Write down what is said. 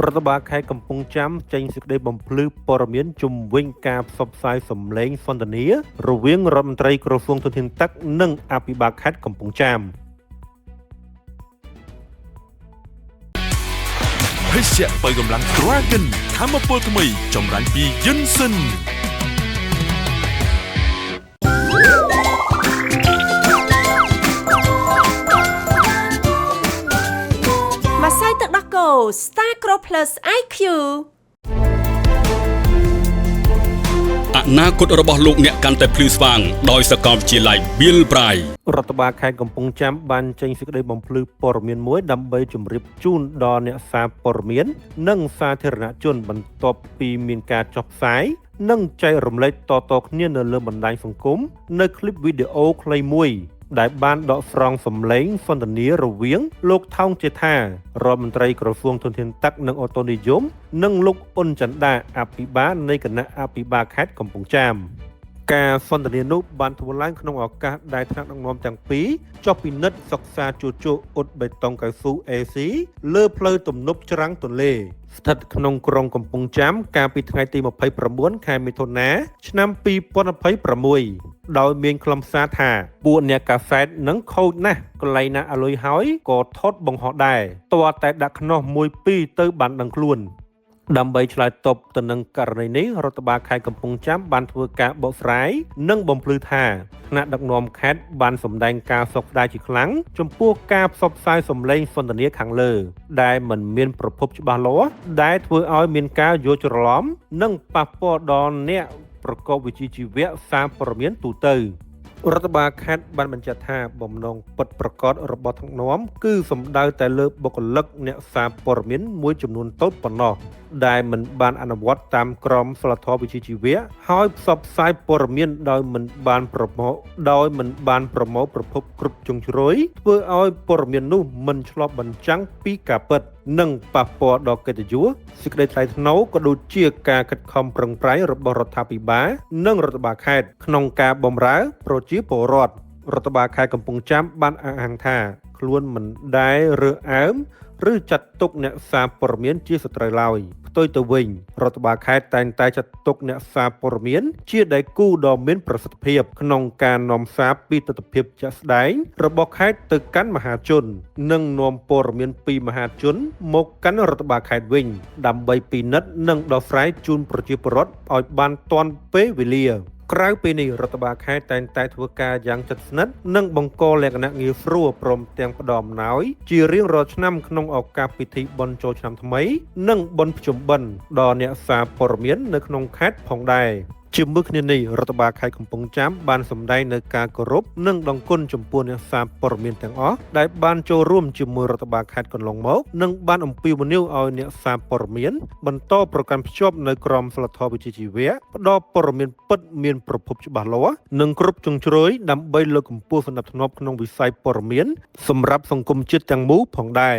រដ្ឋបាលខេត្តកំពង់ចាមចេញសេចក្តីបំភ្លឺព័ត៌មានជំវិញការផ្សព្វផ្សាយសម្លេងសន្ទនារវាងរដ្ឋមន្ត្រីក្រសួងធនធានទឹកនិងអភិបាលខេត្តកំពង់ចាមភេសជ្ជៈបើកម្លាំង Dragon ថាមពលថ្មីចម្រាញ់ពី Yinsen ម្សៅទឹកដោះគោ Star Crow Plus IQ អនាគតរបស់លោកអ្នកកាន់តែភ្លឺស្វាងដោយសាកលវិទ្យាល័យ Bill Braille រដ្ឋបាលខេត្តកំពង់ចាមបានចេញសេចក្តីបំភ្លឺព័ត៌មានមួយដើម្បីជម្រាបជូនដល់អ្នកសារព័ត៌មាននិងសាធារណជនបន្ទាប់ពីមានការចុះផ្សាយនិងចែករំលែកតៗគ្នានៅលើបណ្ដាញសង្គមនៅคลิปវីដេអូខ្លីមួយដែលបានដកស្រង់សម្លេងសន្ទនារវាងលោកថោងចេថារដ្ឋមន្ត្រីក្រសួងធនធានទឹកនិងអូតូនិយមនិងលោកអ៊ុនចន្ទដាអភិបាលនៃគណៈអភិបាលខេត្តកំពង់ចាមការសន្ទនានោះបានធ្វើឡើងក្នុងឱកាសដែលថ្នាក់ដឹកនាំទាំងពីរចុះពិនិត្យសិក្សាជួសជុលអ៊ុតបេតុងកៅស៊ូ AC លើផ្លូវទំនប់ច្រាំងទន្លេស្ថិតក្នុងក្រុងកំពង់ចាមកាលពីថ្ងៃទី29ខែមិថុនាឆ្នាំ2026ដោយមានខ្លឹមសារថាពួកអ្នកកាសែតនឹងខូចណាស់កន្លែងណាអាលុយហើយក៏ថត់បង្ហោះដែរតើតែដាក់ខ្នោះ1 2ទៅបានដឹងខ្លួនដើម្បីឆ្លើយតបទៅនឹងករណីនេះរដ្ឋបាលខេត្តកំពង់ចាមបានធ្វើការបកស្រាយនិងបំភ្លឺថាថ្នាក់ដឹកនាំខេត្តបានសម្ដែងការសោកស្ដាយជាខ្លាំងចំពោះការផ្សព្វផ្សាយសម្លេងសន្ទនាខាងលើដែលមិនមានប្រភពច្បាស់លាស់ដែលធ្វើឲ្យមានការយល់ច្រឡំនិងប៉ះពាល់ដល់អ្នកប្រកបវិជ្ជាជីវៈសារព័ត៌មានទូទៅរដ្ឋបាលខេត្តបានបញ្ជាក់ថាបំណងពិតប្រាកដរបស់ថ្នាក់ដឹកនាំគឺសំដៅតែលើបុគ្គលិកអ្នកសារព័ត៌មានមួយចំនួនតូចប៉ុណ្ណោះដែលមិនបានអនុវត្តតាមក្រមសីលធម៌វិជ្ជាជីវៈហើយផ្សព្វផ្សាយព័ត៌មានដោយមិនបានប្រមូលប្រភពគ្រប់ជ្រុងជ្រោយធ្វើឲ្យព័ត៌មាននោះមិនឆ្លុះបញ្ចាំងពីការពិតនិងប៉ះពាល់ដល់កិត្តិយសសេចក្តីថ្លៃថ្នូរក៏ដូចជាការខិតខំប្រឹងប្រែងរបស់រដ្ឋាភិបាលនិងរដ្ឋបាលខេត្តក្នុងការបម្រើប្រជាពលរដ្ឋរដ្ឋបាលខេត្តកំពង់ចាមបានអះអាងថាខ្លួនមិនដែលរើសអើងឬចាត់ទុកអ្នកសារព័ត៌មានជាសត្រូវឡើយផ្ទុយទៅវិញរដ្ឋបាលខេត្តតែងតែចាត់ទុកអ្នកសារព័ត៌មានជាដៃគូដ៏មានប្រសិទ្ធភាពក្នុងការនាំសារពីទស្សនវិជ្ជាជាក់ស្ដែងរបស់ខេត្តទៅកាន់មហាជននិងនាំព័ត៌មានពីមហាជនមកកាន់រដ្ឋបាលខេត្តវិញដើម្បីពិនិត្យនិងដោះស្រាយជូនប្រជាពលរដ្ឋឲ្យបានទាន់ពេលវេលាក្រៅពីនេះរដ្ឋបាលខេត្តតែងតែធ្វើការយ៉ាងជិតស្និទ្ធនិងបង្កលក្ខណៈងាយស្រួលព្រមទាំងផ្ដល់អំណោយជារៀងរាល់ឆ្នាំក្នុងឱកាសពិធីបុណ្យចូលឆ្នាំថ្មីនិងបុណ្យភ្ជុំបិណ្ឌដល់អ្នកសារព័ត៌មាននៅក្នុងខេត្តផងដែរជាមួយគ្នានេះរដ្ឋបាលខេត្តកំពង់ចាមបានសម្ដែងនូវការគោរពនិងដឹងគុណចំពោះអ្នកសារព័ត៌មានទាំងអស់ដែលបានចូលរួមជាមួយរដ្ឋបាលខេត្តកន្លងមកនិងបានអំពាវនាវឲ្យអ្នកសារព័ត៌មានបន្តប្រកាន់ភ្ជាប់នូវក្រមសីលធម៌វិជ្ជាជីវៈផ្ដល់ព័ត៌មានពិតមានប្រភពច្បាស់លាស់និងគ្រប់ជ្រុងជ្រោយដើម្បីលើកកម្ពស់សណ្ដាប់ធ្នាប់ក្នុងវិស័យព័ត៌មានសម្រាប់សង្គមជាតិទាំងមូលផងដែរ